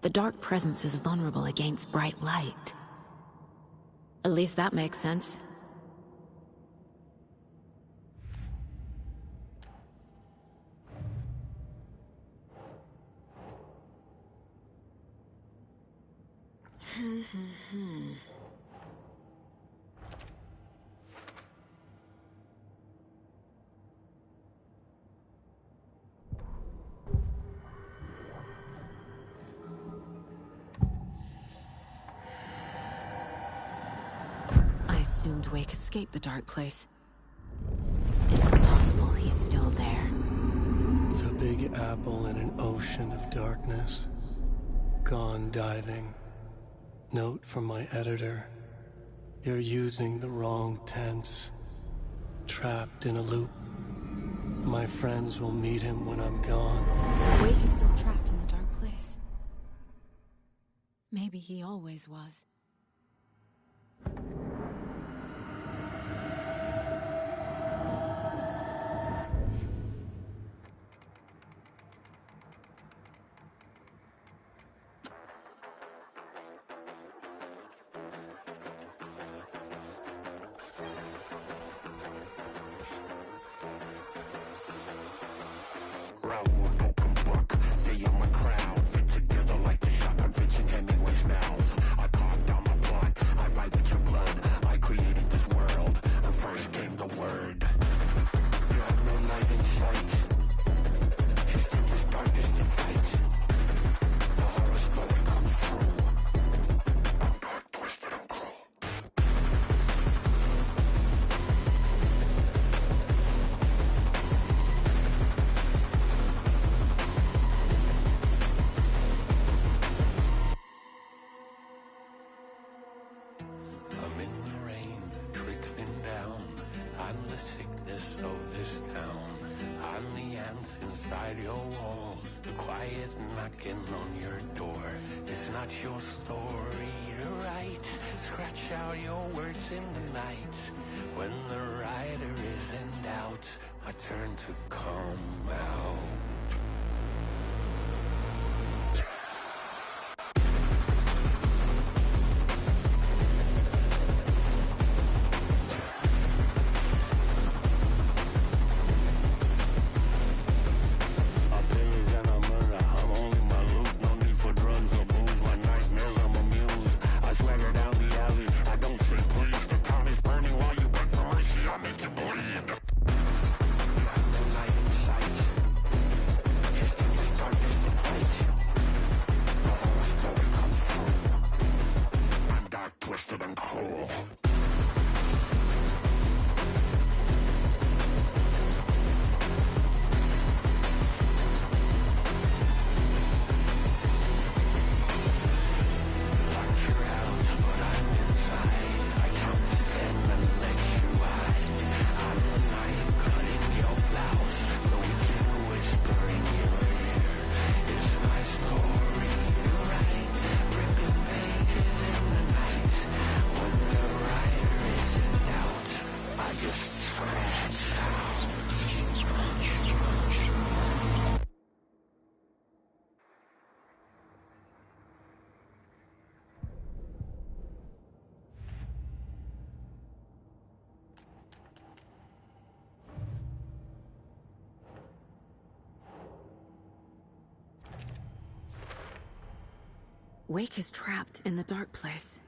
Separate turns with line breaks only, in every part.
The dark presence is vulnerable against bright light. At least that makes sense. I assumed Wake escaped the dark place. Is it possible he's still there?
The Big Apple in an ocean of darkness. Gone diving. Note from my editor. You're using the wrong tense. Trapped in a loop. My friends will meet him when I'm gone.
Wake is still trapped in the dark place. Maybe he always was. Wake is trapped in the dark place.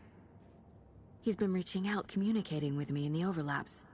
He's been reaching out, communicating with me in the overlaps.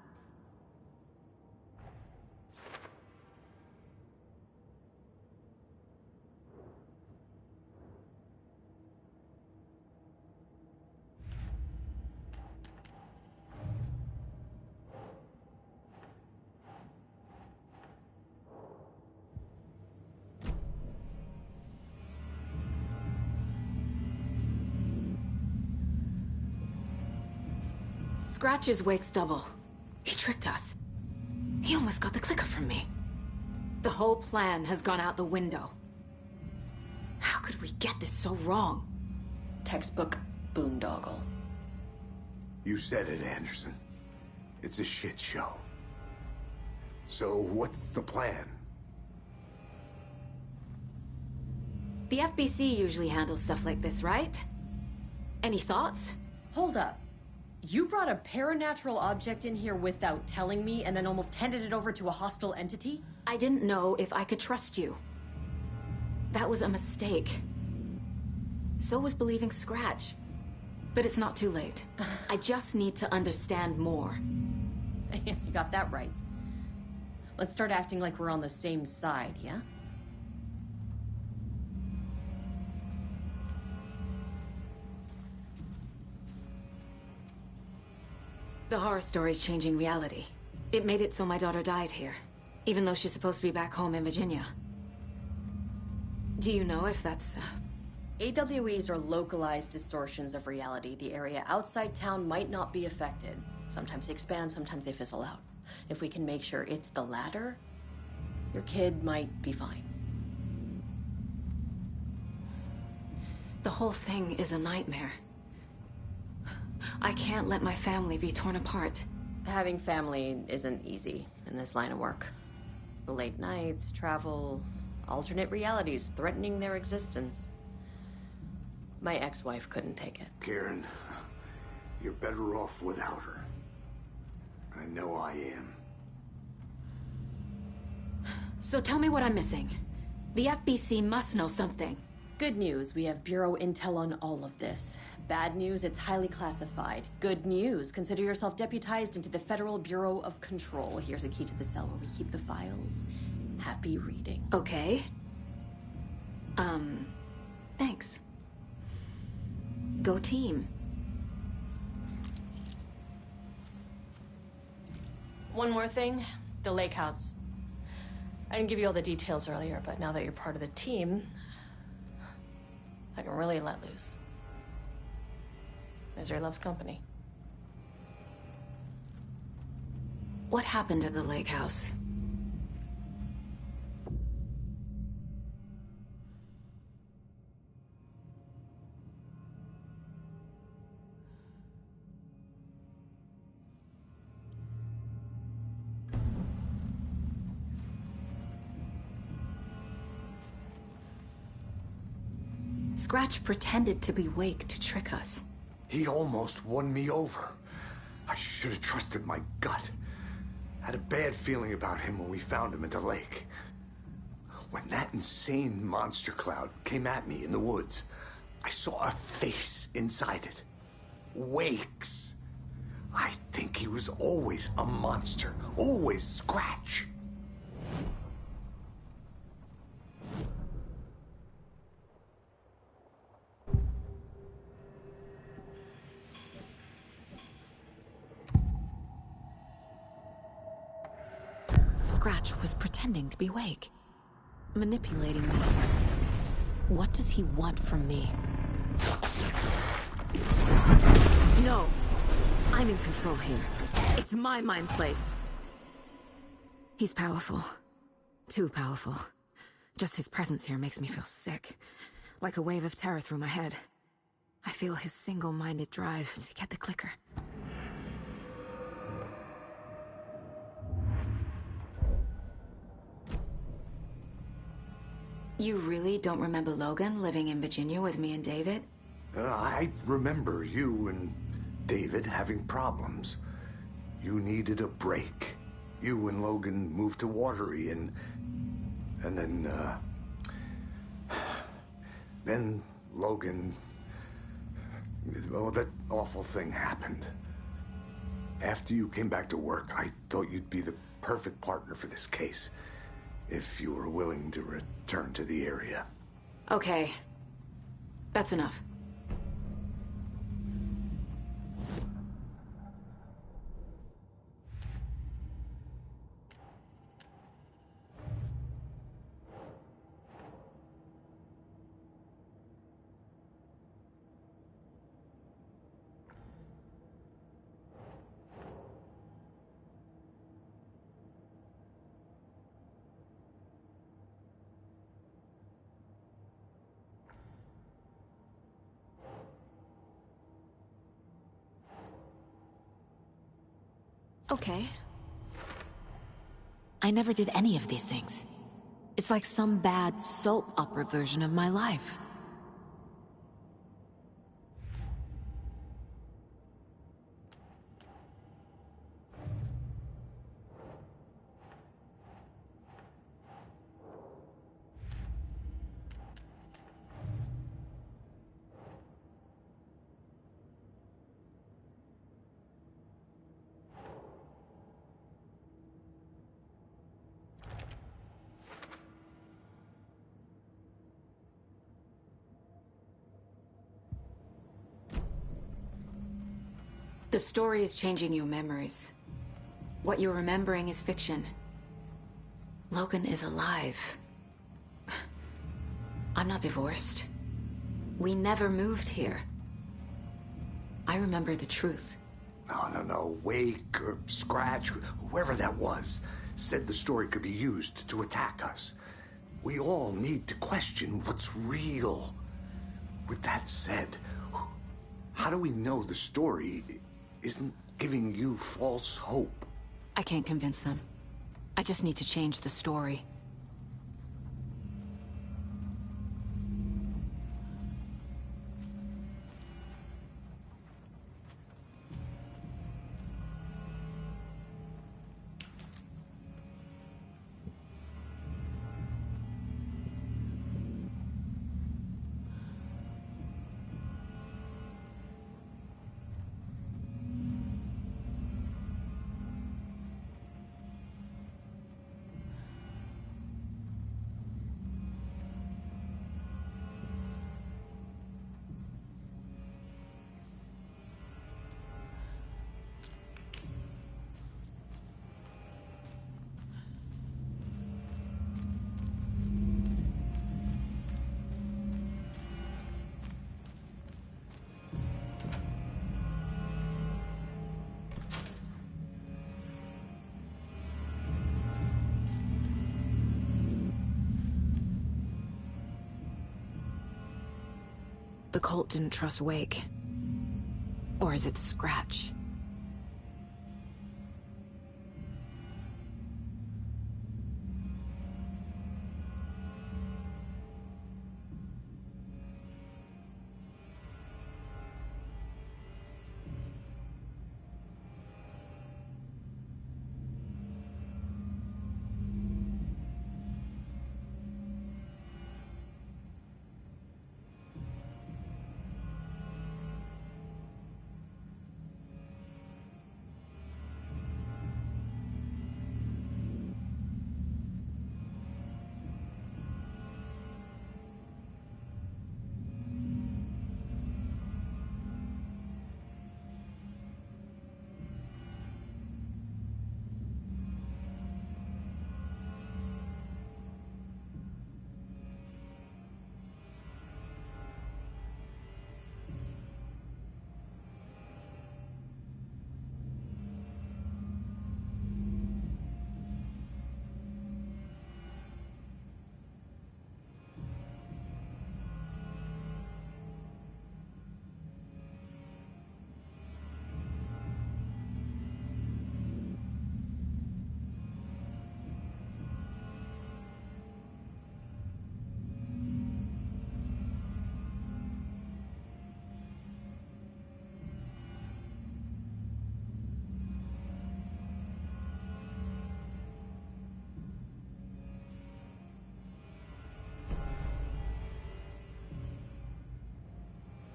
Scratch is Wake's double. He tricked us. He almost got the clicker from me. The whole plan has gone out the window. How could we get this so wrong?
Textbook boondoggle.
You said it, Anderson. It's a shit show. So what's the plan?
The FBC usually handles stuff like this, right? Any thoughts?
Hold up. You brought a paranatural object in here without telling me and then almost handed it over to a hostile entity?
I didn't know if I could trust you. That was a mistake. So was believing Scratch. But it's not too late. I just need to understand more.
You got that right. Let's start acting like we're on the same side, yeah?
The horror story's changing reality. It made it so my daughter died here, even though she's supposed to be back home in Virginia. Do you know if that's...
AWEs are localized distortions of reality. The area outside town might not be affected. Sometimes they expand, sometimes they fizzle out. If we can make sure it's the latter, your kid might be fine.
The whole thing is a nightmare. I can't let my family be torn apart.
Having family isn't easy in this line of work. The late nights, travel, alternate realities threatening their existence. My ex-wife couldn't take it.
Kiran, you're better off without her. I know I am.
So tell me what I'm missing. The FBC must know something.
Good news, we have Bureau intel on all of this. Bad news, it's highly classified. Good news, consider yourself deputized into the Federal Bureau of Control. Here's a key to the cell where we keep the files. Happy reading.
Okay. Thanks. Go team.
One more thing, the lake house. I didn't give you all the details earlier, but now that you're part of the team, I can really let loose. Misery loves company.
What happened at the lake house? Scratch pretended to be awake to trick us.
He almost won me over. I should have trusted my gut. Had a bad feeling about him when we found him at the lake. When that insane monster cloud came at me in the woods, I saw a face inside it. Wakes. I think he was always a monster. Always Scratch.
Scratch was pretending to be awake, manipulating me. What does he want from me? No! I'm in control here. It's my mind place. He's powerful. Too powerful. Just his presence here makes me feel sick. Like a wave of terror through my head. I feel his single-minded drive to get the clicker. You really don't remember Logan living in Virginia with me and David?
I remember you and David having problems. You needed a break. You and Logan moved to Watery and then Logan, well, that awful thing happened. After you came back to work, I thought you'd be the perfect partner for this case. If you were willing to return to the area.
Okay. That's enough. Okay. I never did any of these things. It's like some bad soap opera version of my life. The story is changing your memories. What you're remembering is fiction. Logan is alive. I'm not divorced. We never moved here. I remember the truth.
No. Wake or Scratch, whoever that was, said the story could be used to attack us. We all need to question what's real. With that said, how do we know the story isn't giving you false hope?
I can't convince them. I just need to change the story. The cult didn't trust Wake. Or is it Scratch?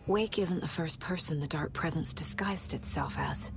Wake isn't the first person the Dark Presence disguised itself as.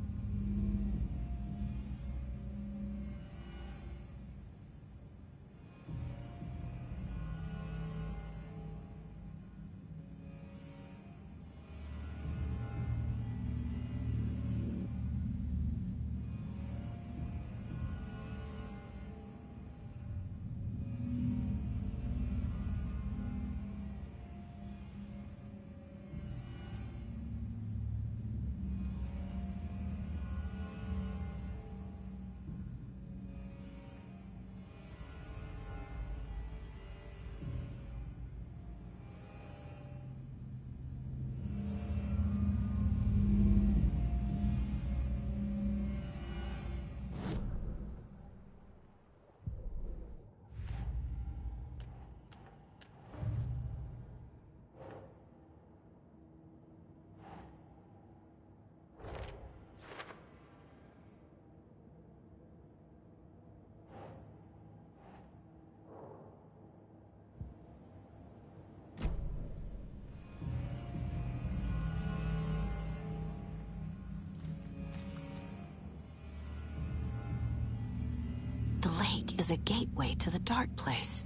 lake is a gateway to the dark place.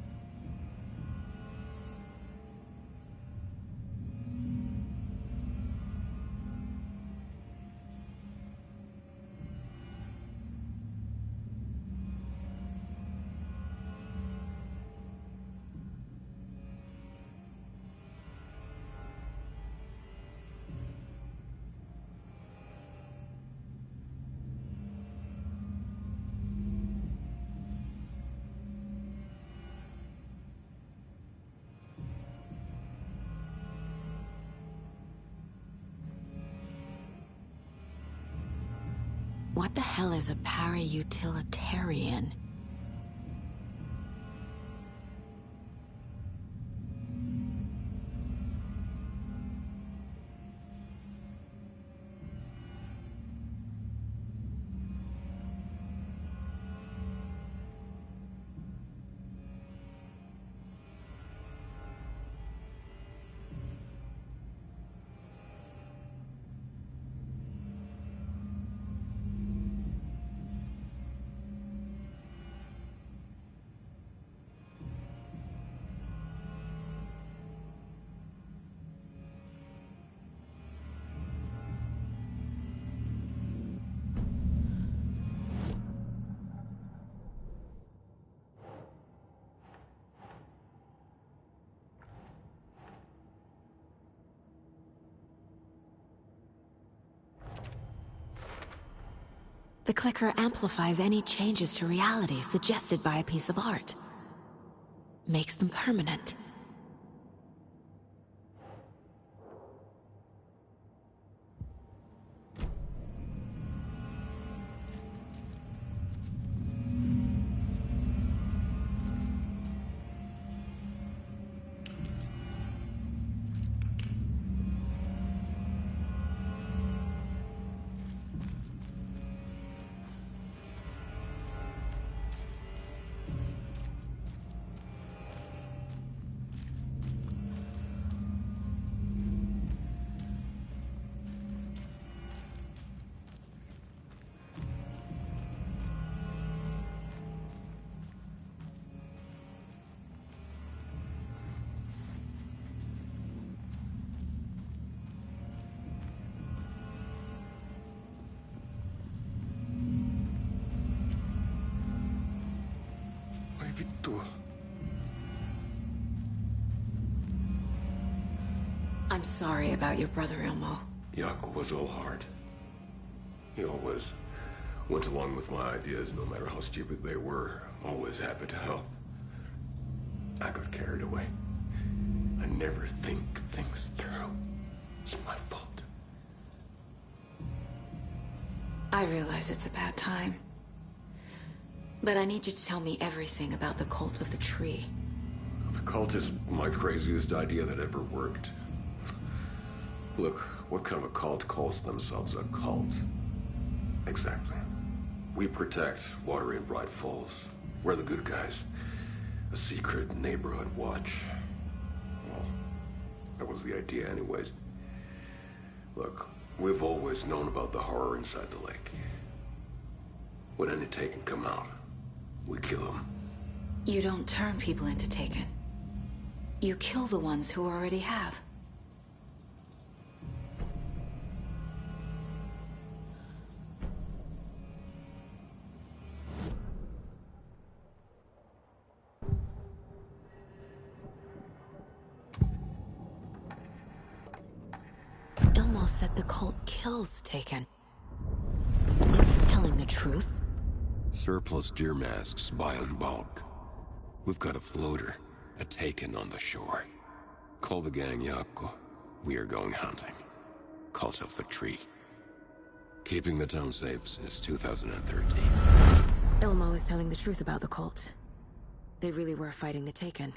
What the hell is a para-utilitarian? The clicker amplifies any changes to reality suggested by a piece of art. Makes them permanent. I'm sorry about your brother, Ilmo.
Jaakko was all heart. He always went along with my ideas, no matter how stupid they were. Always happy to help. I got carried away. I never think things through. It's my fault.
I realize it's a bad time. But I need you to tell me everything about the Cult of the Tree.
The cult is my craziest idea that ever worked. Look, what kind of a cult calls themselves a cult? Exactly. We protect Watery and Bright Falls. We're the good guys. A secret neighborhood watch. Well, that was the idea anyways. Look, we've always known about the horror inside the lake. When any Taken come out, we kill them.
You don't turn people into Taken. You kill the ones who already have. Ilmo said the cult kills Taken. Is he telling the truth?
Surplus deer masks buy in bulk. We've got a floater, a Taken on the shore. Call the gang Jaakko. We are going hunting. Cult of the Tree. Keeping the town safe since 2013.
Ilmo is telling the truth about the cult. They really were fighting the Taken.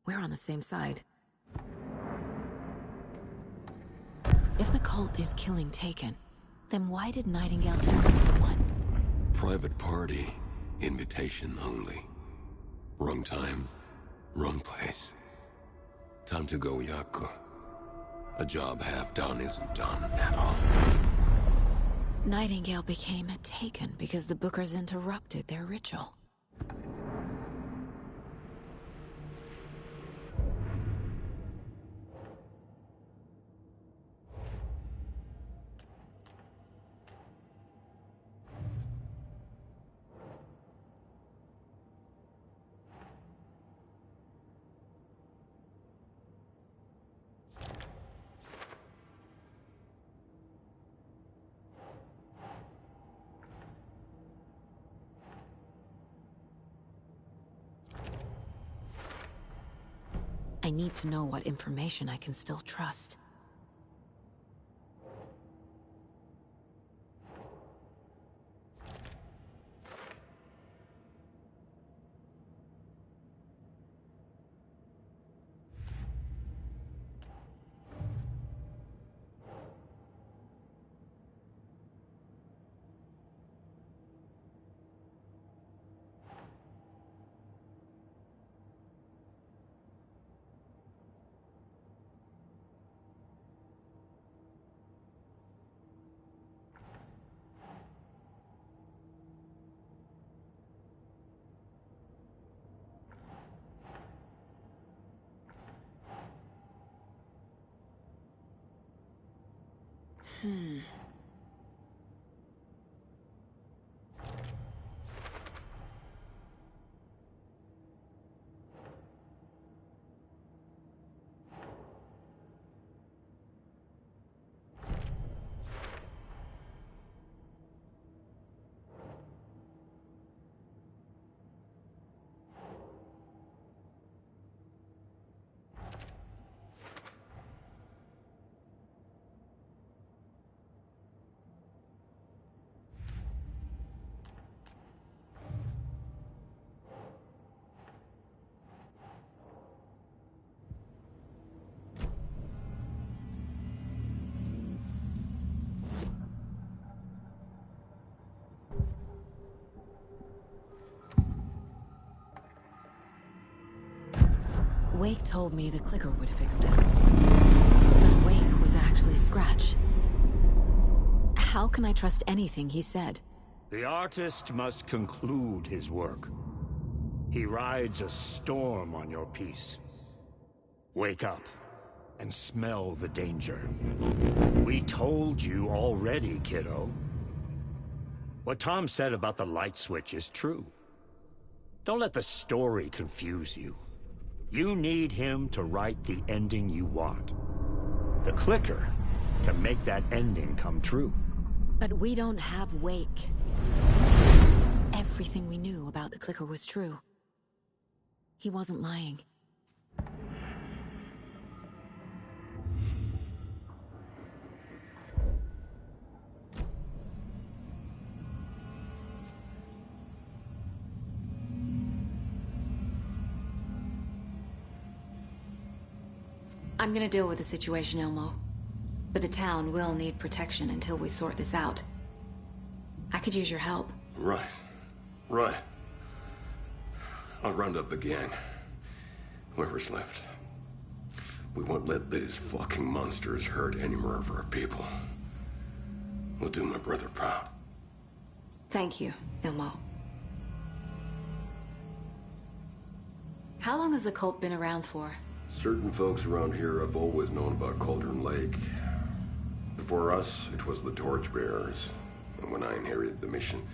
We're on the same side. If the cult is killing Taken, then why did Nightingale turn into one?
Private party. Invitation only. Wrong time, wrong place. Time to go, Jaakko. A job half done isn't done at all.
Nightingale became a Taken because the Bookers interrupted their ritual. I need to know what information I can still trust. Wake told me the clicker would fix this. But Wake was actually Scratch. How can I trust anything he said?
The artist must conclude his work. He rides a storm on your piece. Wake up and smell the danger. We told you already, kiddo. What Tom said about the light switch is true. Don't let the story confuse you. You need him to write the ending you want. The clicker can make that ending come true.
But we don't have Wake. Everything we knew about the clicker was true. He wasn't lying. I'm gonna deal with the situation, Elmo. But the town will need protection until we sort this out. I could use your help.
Right. Right. I'll round up the gang. Whoever's left. We won't let these fucking monsters hurt any more of our people. We'll do my brother proud.
Thank you, Elmo. How long has the cult been around for?
Certain folks around here have always known about Cauldron Lake. Before us, it was the Torchbearers. And when I inherited the mission,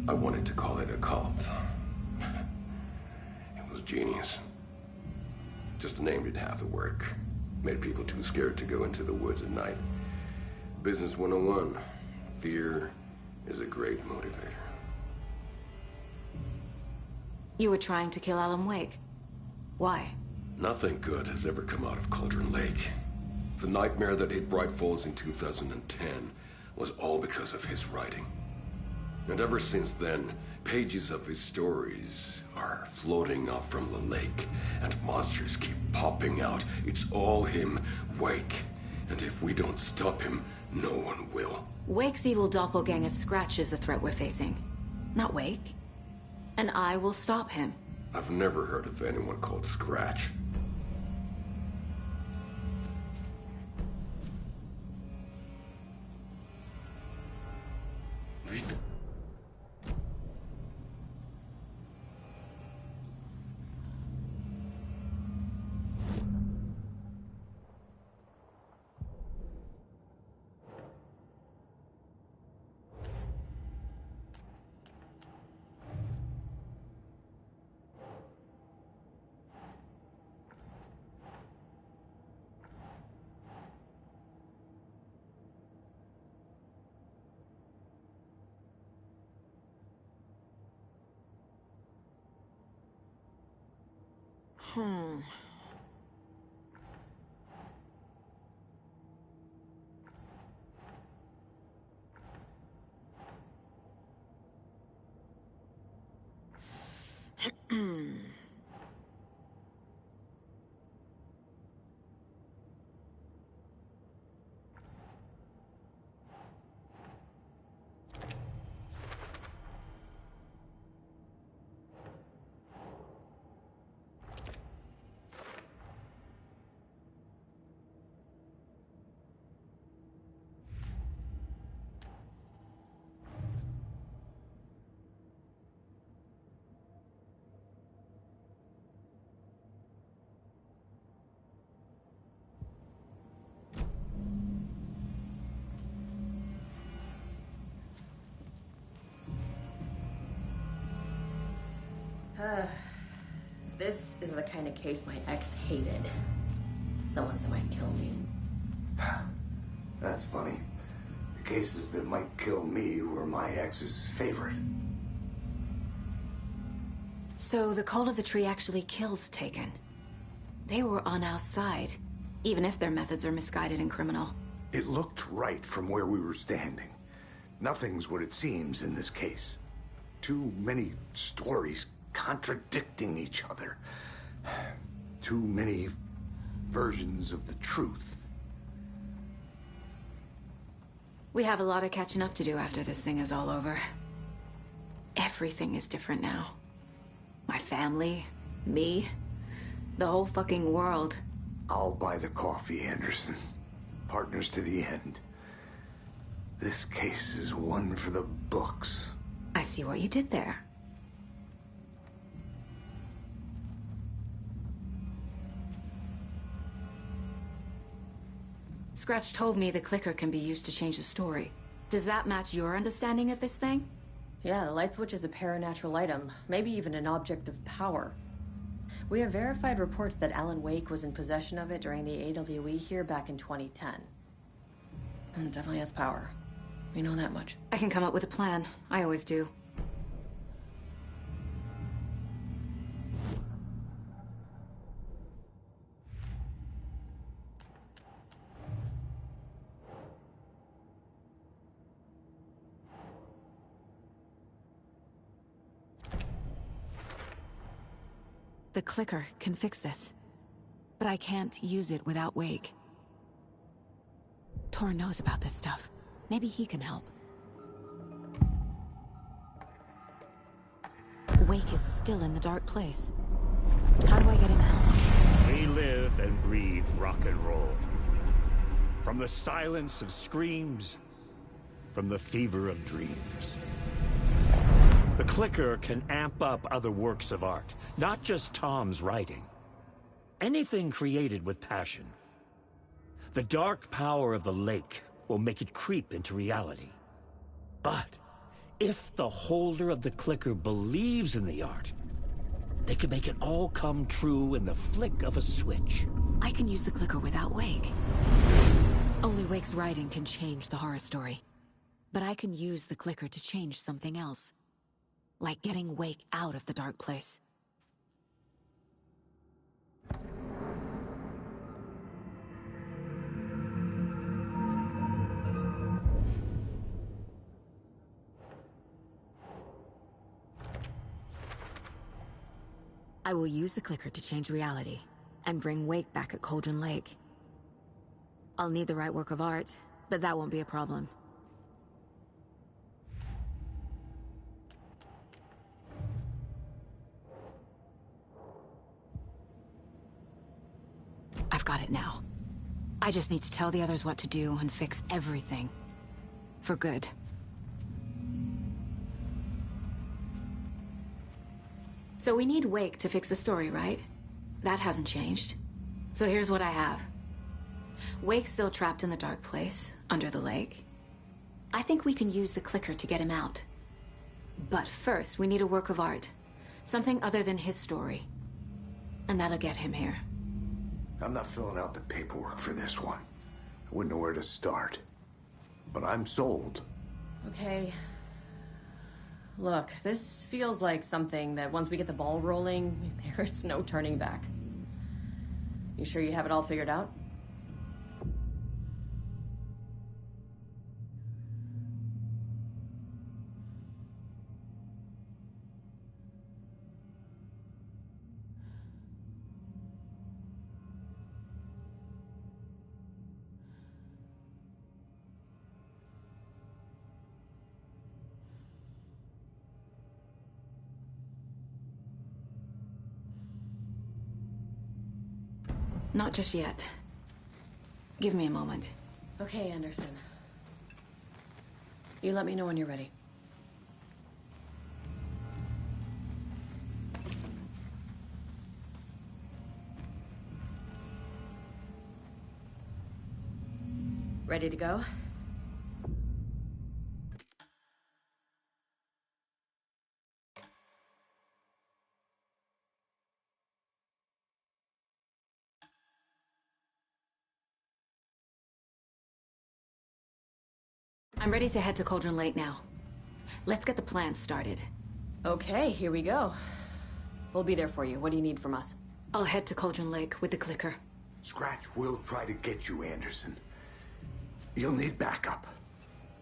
I wanted to call it a cult. It was genius. Just a name did half the work. Made people too scared to go into the woods at night. Business 101. Fear is a great motivator.
You were trying to kill Alan Wake. Why?
Nothing good has ever come out of Cauldron Lake. The nightmare that hit Bright Falls in 2010 was all because of his writing. And ever since then, pages of his stories are floating up from the lake, and monsters keep popping out. It's all him, Wake. And if we don't stop him, no one will.
Wake's evil doppelganger Scratch is the threat we're facing, not Wake. And I will stop him.
I've never heard of anyone called Scratch.
This is the kind of case my ex hated. The ones that might kill me.
That's funny. The cases that might kill me were my ex's favorite.
So the Cult of the Tree actually kills Taken. They were on our side, even if their methods are misguided and criminal.
It looked right from where we were standing. Nothing's what it seems in this case. Too many stories contradicting each other. Too many versions of the truth.
We have a lot of catching up to do after this thing is all over. Everything is different now. My family, me, the whole fucking world.
I'll buy the coffee, Anderson. Partners to the end. This case is one for the books.
I see what you did there. Scratch told me the clicker can be used to change the story. Does that match your understanding of this thing?
Yeah, the light switch is a paranatural item, maybe even an object of power. We have verified reports that Alan Wake was in possession of it during the AWE here back in 2010. It definitely has power. We know that much.
I can come up with a plan. I always do. The clicker can fix this, but I can't use it without Wake. Tor knows about this stuff. Maybe he can help. Wake is still in the dark place. How do I get him out?
We live and breathe rock and roll. From the silence of screams, from the fever of dreams. The clicker can amp up other works of art, not just Tom's writing. Anything created with passion. The dark power of the lake will make it creep into reality. But if the holder of the clicker believes in the art, they can make it all come true in the flick of a switch.
I can use the clicker without Wake. Only Wake's writing can change the horror story. But I can use the clicker to change something else. Like getting Wake out of the dark place. I will use the clicker to change reality, and bring Wake back at Cauldron Lake. I'll need the right work of art, but that won't be a problem. I've got it now. I just need to tell the others what to do and fix everything. For good. So we need Wake to fix the story, right? That hasn't changed. So here's what I have. Wake's still trapped in the dark place, under the lake. I think we can use the clicker to get him out. But first, we need a work of art. Something other than his story. And that'll get him here.
I'm not filling out the paperwork for this one. I wouldn't know where to start. But I'm sold.
Okay. Look, this feels like something that once we get the ball rolling, there's no turning back. You sure you have it all figured out?
Not just yet. Give me a moment.
Okay, Anderson. You let me know when you're ready. Ready to go?
I'm ready to head to Cauldron Lake now. Let's get the plan started.
Okay, here we go. We'll be there for you. What do you need from us?
I'll head to Cauldron Lake with the clicker.
Scratch will try to get you, Anderson. You'll need backup.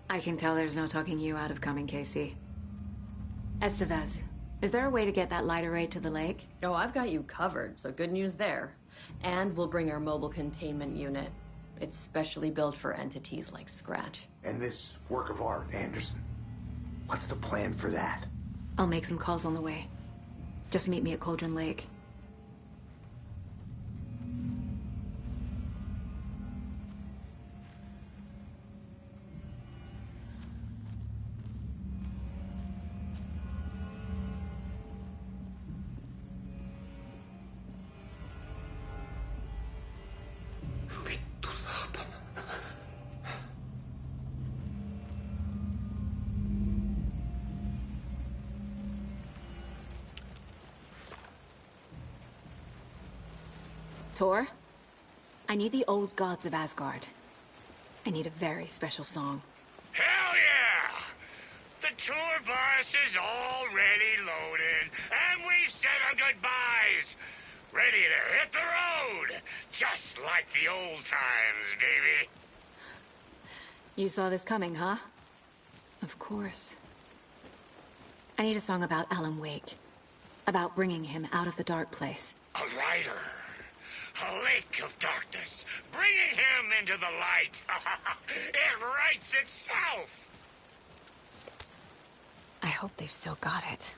I can tell there's no talking you out of coming, Casey. Estevez, is there a way to get that light array to the lake?
Oh, I've got you covered, so good news there. And we'll bring our mobile containment unit. It's specially built for entities like Scratch.
And this work of art, Anderson. What's the plan for that?
I'll make some calls on the way. Just meet me at Cauldron Lake. Tor, I need the old gods of Asgard. I need a very special song.
Hell yeah! The tour bus is already loaded, and we've said our goodbyes. Ready to hit the road, just like the old times, baby.
You saw this coming, huh? Of course. I need a song about Alan Wake. About bringing him out of the dark place.
A rider. A lake of darkness, bringing him into the light. It writes itself.
I hope they've still got it.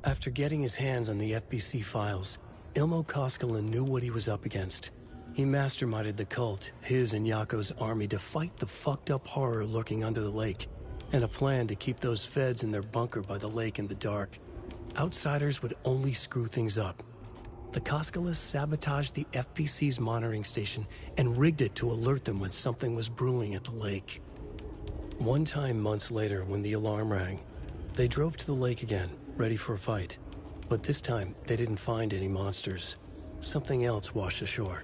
After getting his hands on the FBC files, Ilmo Koskinen knew what he was up against. He masterminded the cult, his and Yako's army, to fight the fucked up horror lurking under the lake, and a plan to keep those feds in their bunker by the lake in the dark. Outsiders would only screw things up. The Koskinen sabotaged the FBC's monitoring station and rigged it to alert them when something was brewing at the lake. One time months later, when the alarm rang, they drove to the lake again, ready for a fight. But this time, they didn't find any monsters. Something else washed ashore.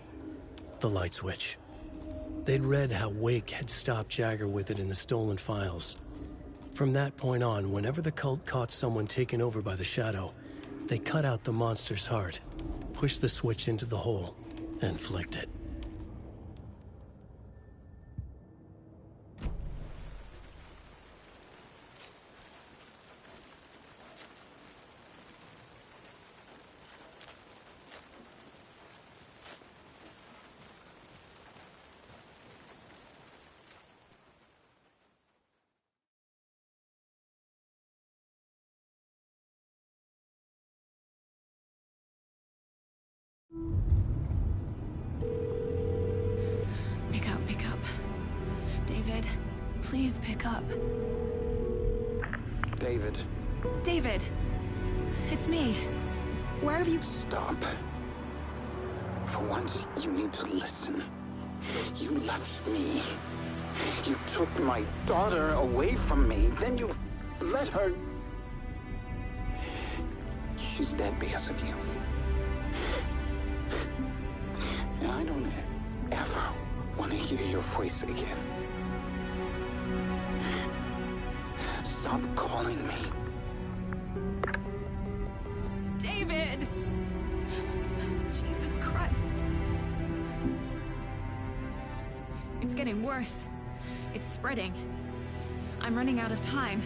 The light switch. They'd read how Wake had stopped Jagger with it in the stolen files. From that point on, whenever the cult caught someone taken over by the Shadow, they cut out the monster's heart, pushed the switch into the hole, and flicked it.
Pick up. David, please pick up.
David.
David! It's me. Where have you...
Stop. For once, you need to listen. You left me. You took my daughter away from me. Then you let her... She's dead because of you. And I don't ever hear your voice again. Stop calling me.
David! Jesus Christ. It's getting worse. It's spreading. I'm running out of time.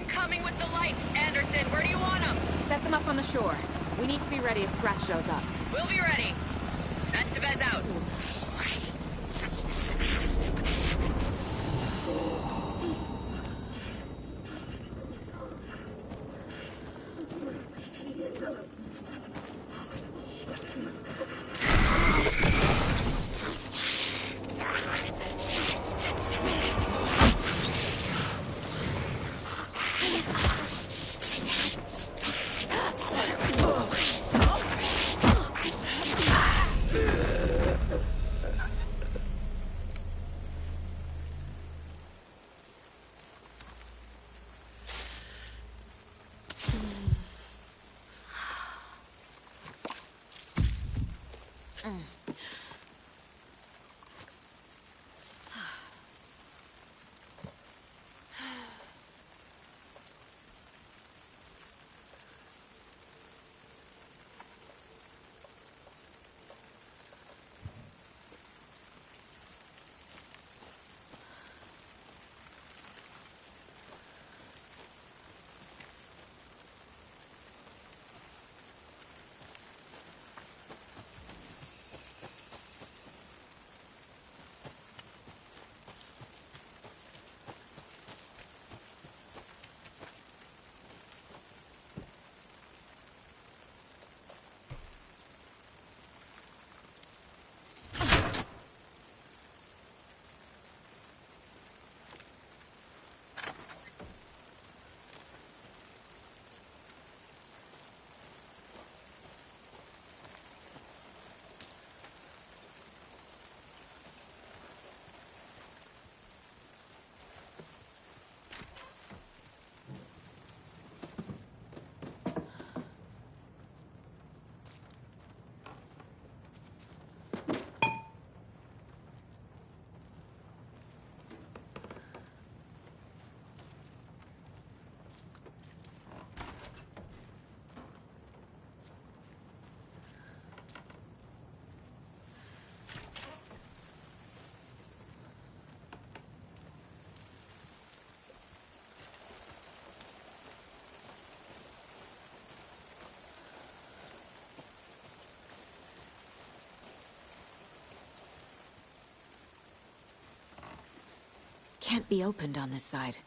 Incoming with the lights, Anderson. Where do you want them?
Set them up on the shore. We need to be ready if Scratch shows up.
We'll be ready. Estevez out.
Can't be opened on this side.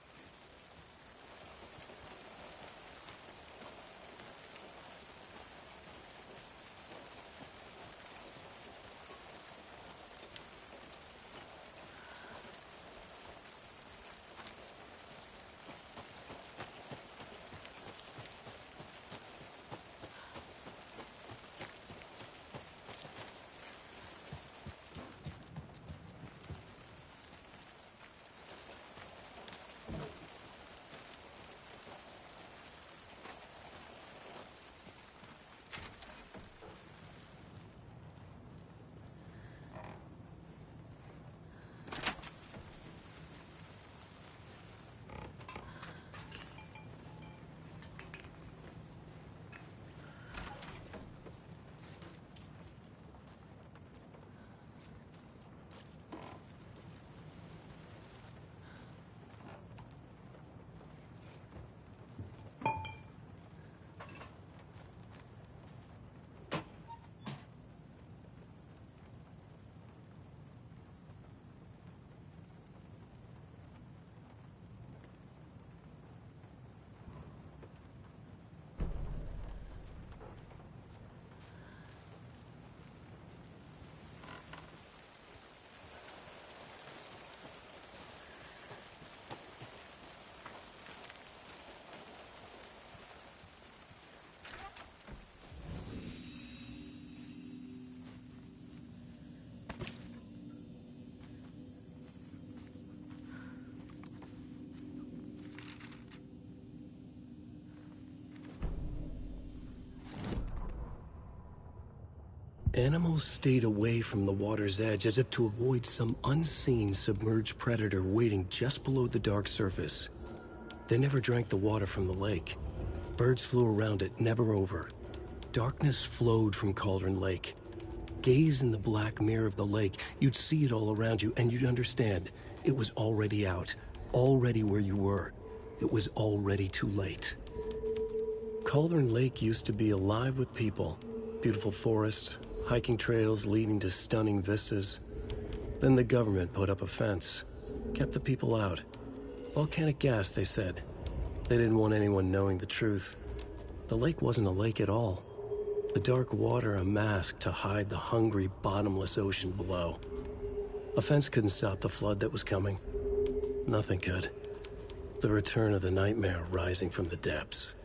Animals stayed away from the water's edge as if to avoid some unseen submerged predator waiting just below the dark surface. They never drank the water from the lake. Birds flew around it, never over. Darkness flowed from Cauldron Lake. Gaze in the black mirror of the lake, you'd see it all around you, and you'd understand. It was already out, already where you were. it was already too late. Cauldron Lake used to be alive with people. Beautiful forests, hiking trails leading to stunning vistas. Then the government put up a fence, kept the people out. Volcanic gas, they said. They didn't want anyone knowing the truth. The lake wasn't a lake at all. The dark water a mask to hide the hungry, bottomless ocean below. A fence couldn't stop the flood that was coming. Nothing could. The return of the nightmare rising from the depths.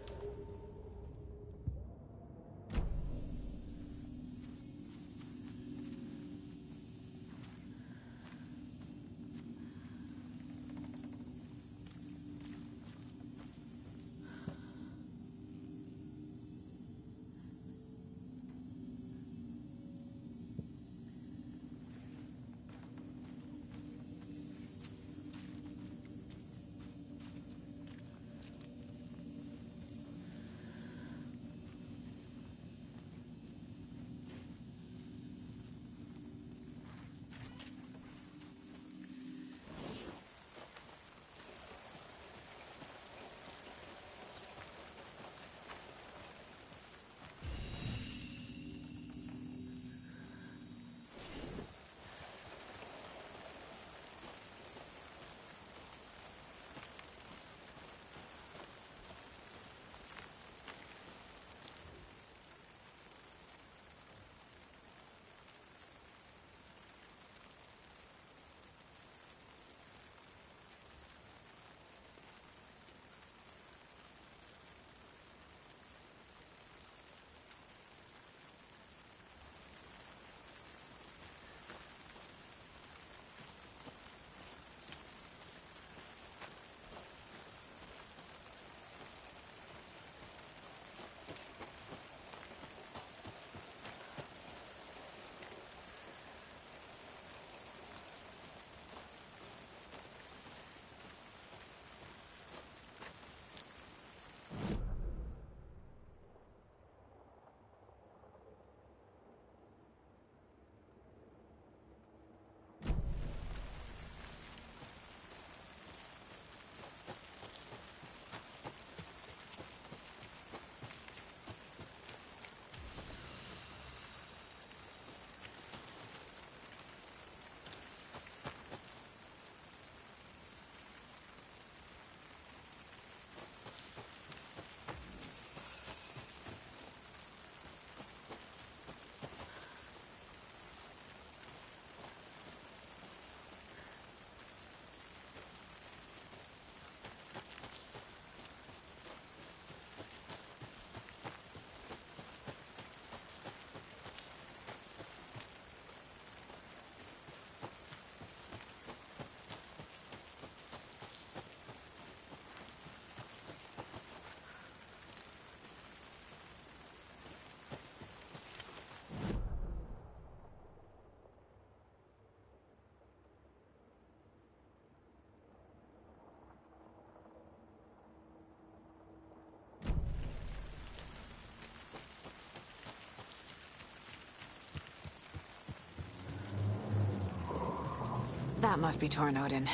That must be torn Odin.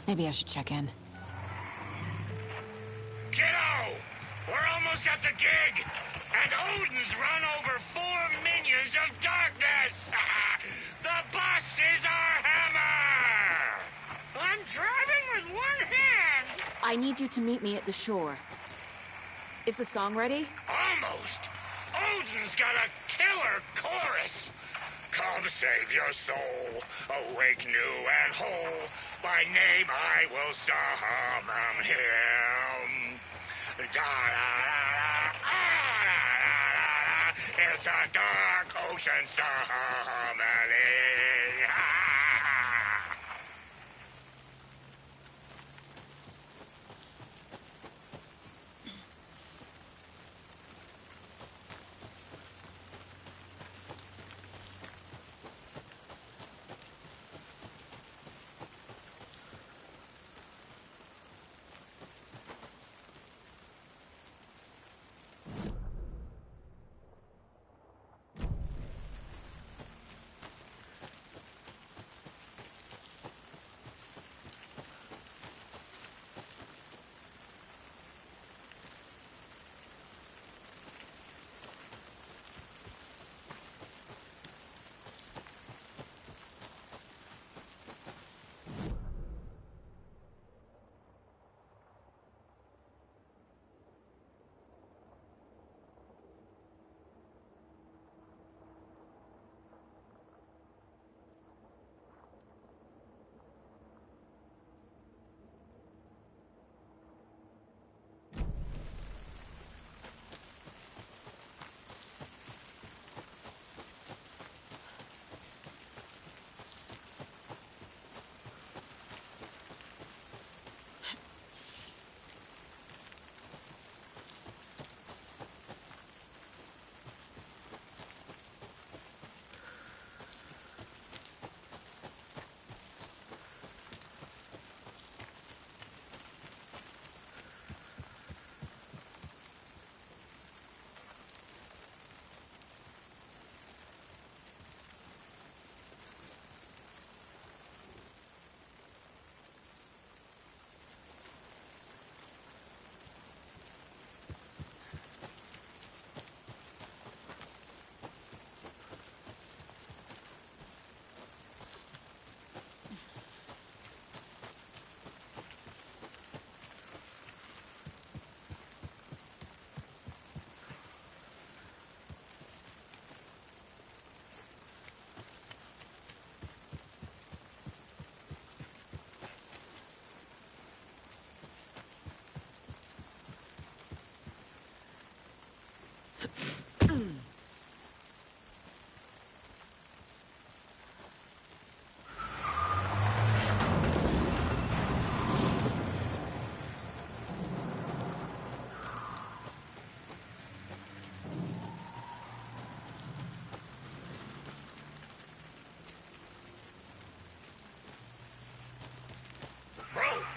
Maybe I should check in.
Kiddo! We're almost at the gig! And Odin's run over 4 minions of darkness! The bus is our hammer! I'm driving with one hand!
I need you to meet me at the shore. Is the song ready?
Almost! Odin's got a killer chorus! Come save your soul, awake new and whole. By name I will summon him. It's a dark ocean summoning.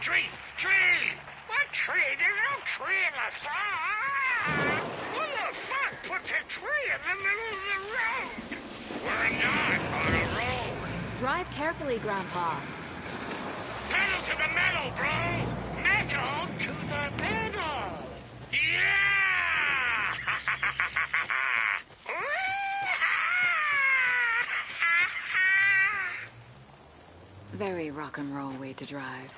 Tree! Tree! What tree? There's no tree in the sun! Who the fuck puts a tree in the middle of the road? We're not on a road!
Drive carefully, Grandpa.
Pedal to the metal, bro! Metal to the metal! Yeah!
Very rock and roll way to drive.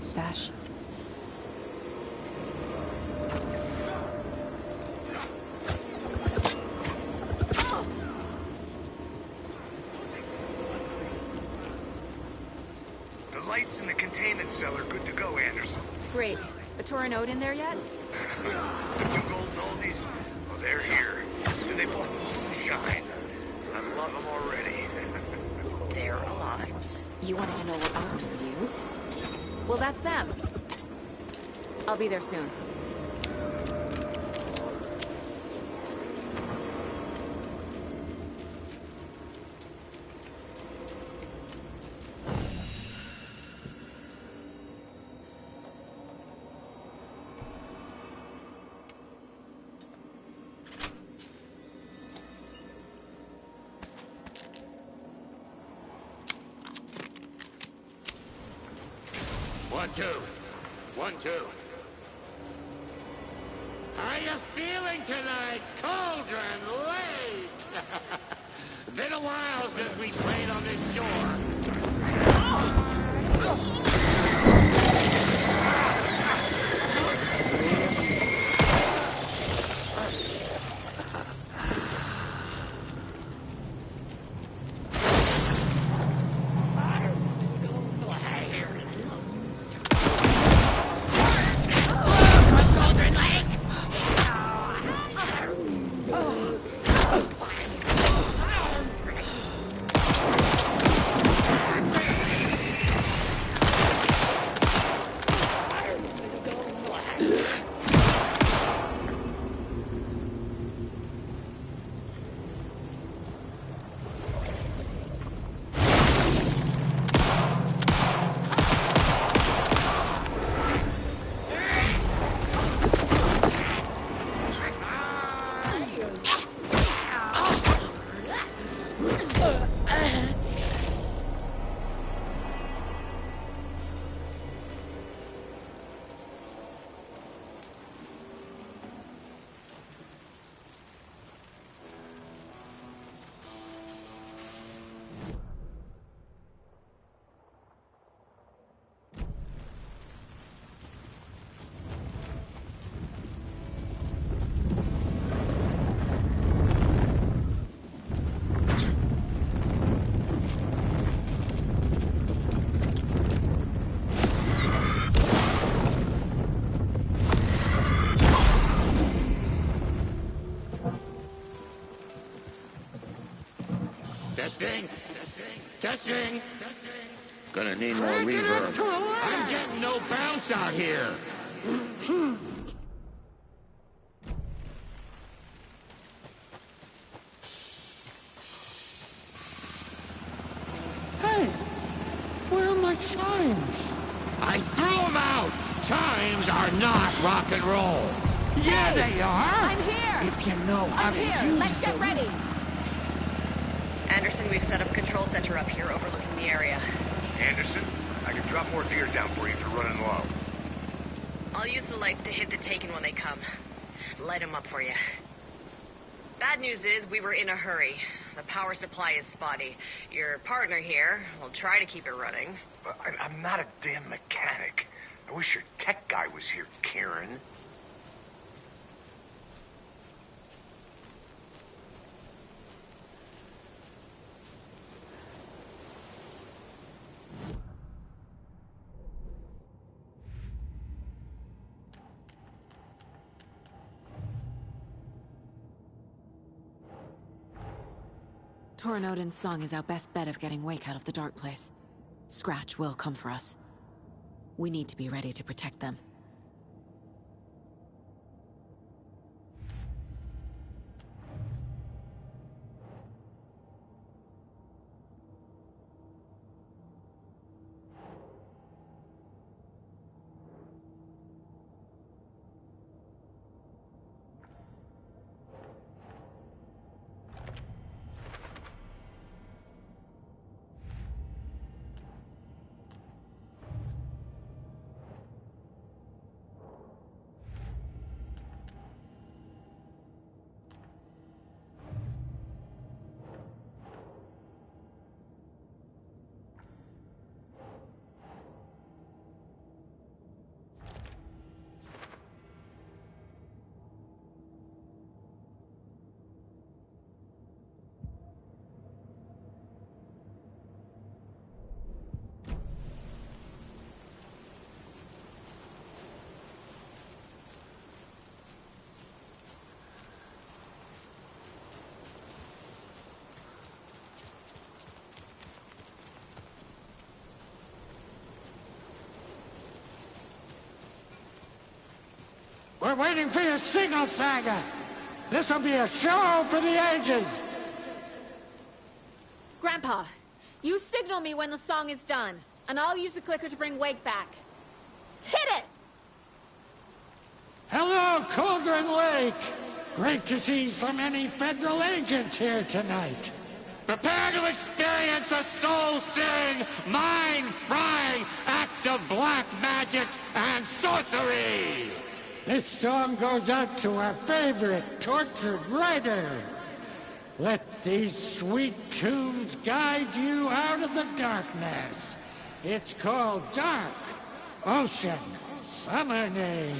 Stash.
The lights in the containment cell are good to go, Anderson.
Great. A Torinode in there yet?
The two golden oldies? Oh, they're here. And they bought moonshine. I love them already. They're alive.
You wanted to know what Arthur use? Well, that's them. I'll be there soon.
One, two. 1, 2. How you feeling tonight, Cauldron Lake? Been a while since we played on this shore.
Testing. Gonna need more reverb. I'm getting no bounce out here.
Hey, where are my chimes?
I threw them out. Chimes are not rock and roll.
Yeah, they are.
I'm here.
If you know how to
I'm here.
use
Let's get
them.
ready.
Anderson, we've set up a control center up here overlooking the area.
Anderson, I can drop more gear down for you if you're running low.
I'll use the lights to hit the Taken when they come. Light them up for you. Bad news is we were in a hurry. The power supply is spotty. Your partner here will try to keep it running.
I'm not a damn mechanic. I wish your tech guy was here, Kiran.
Toranodin's song is our best bet of getting Wake out of the dark place. Scratch will come for us. We need to be ready to protect them.
We're waiting for your signal, Saga. This'll be a show for the ages.
Grandpa, you signal me when the song is done, and I'll use the clicker to bring Wake back. Hit it!
Hello, Cauldron Lake. Great to see so many federal agents here tonight.
Prepare to experience a soul-searing, mind-frying act of black magic and sorcery!
This song goes out to our favorite tortured writer. Let these sweet tunes guide you out of the darkness. It's called Dark Ocean Summoning.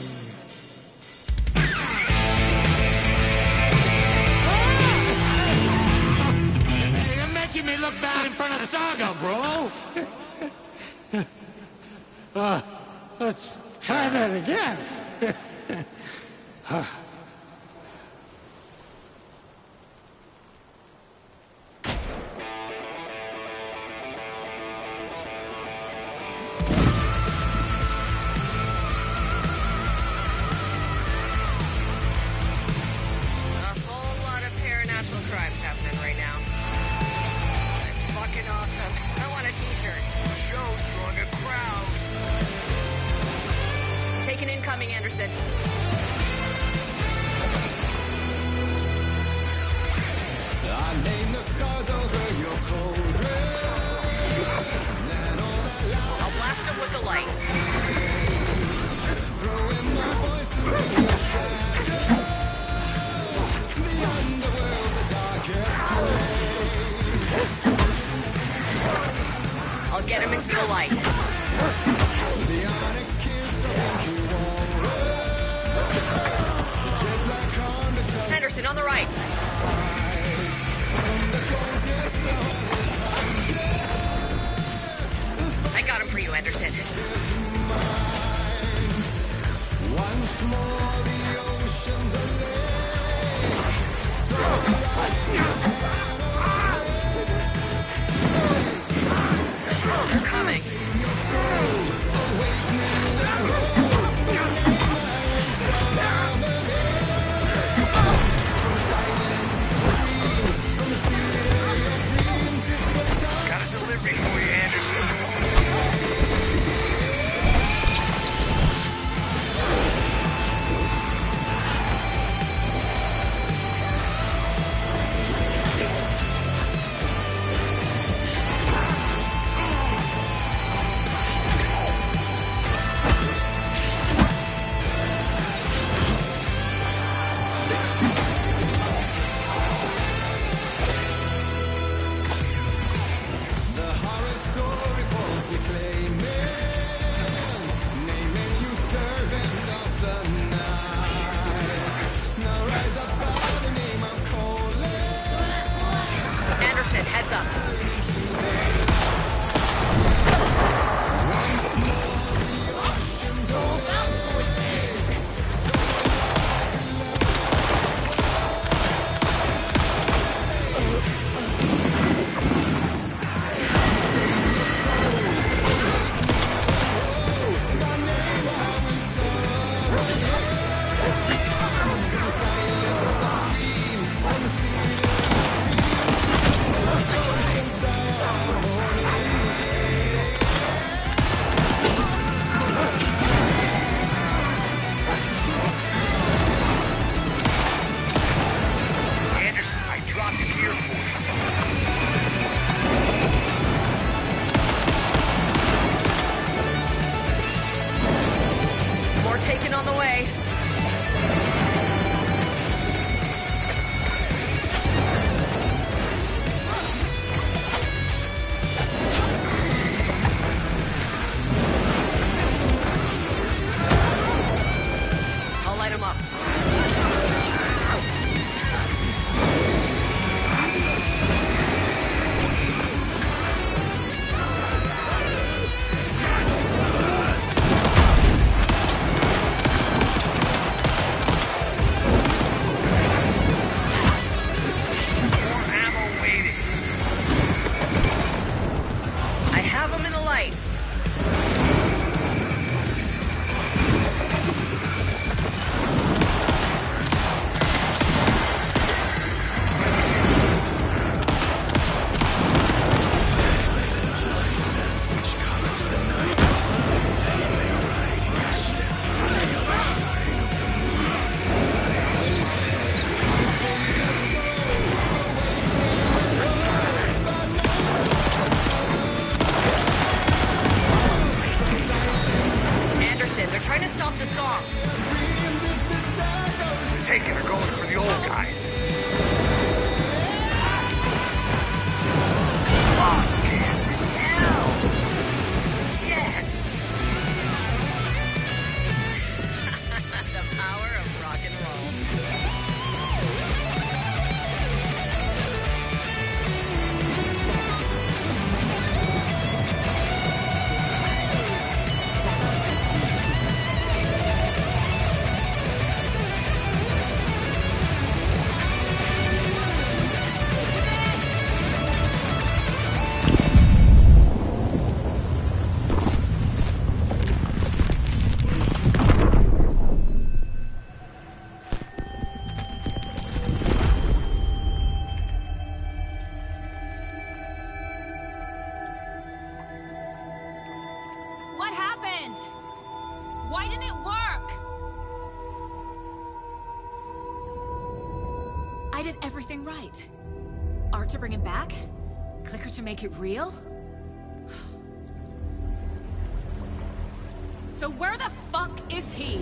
You're making me look bad in front of Saga, bro!
Let's try that again.
Incoming, Anderson.
I name the stars over your cauldron.
I'll blast him with the light.
Throwing my voice into your shadow. The underworld, the darkest place.
I'll get him into the light.
The onyx kiss of you.
Henderson, on the right. I got him for you, Henderson.
Once more, the ocean's a lake. So
light. They're trying to stop the song.
Taking her going for the old guy.
Yes! The power of rock and roll.
What happened? Why didn't it work? I did everything right. Art to bring him back? Clicker to make it real? So where the fuck is he?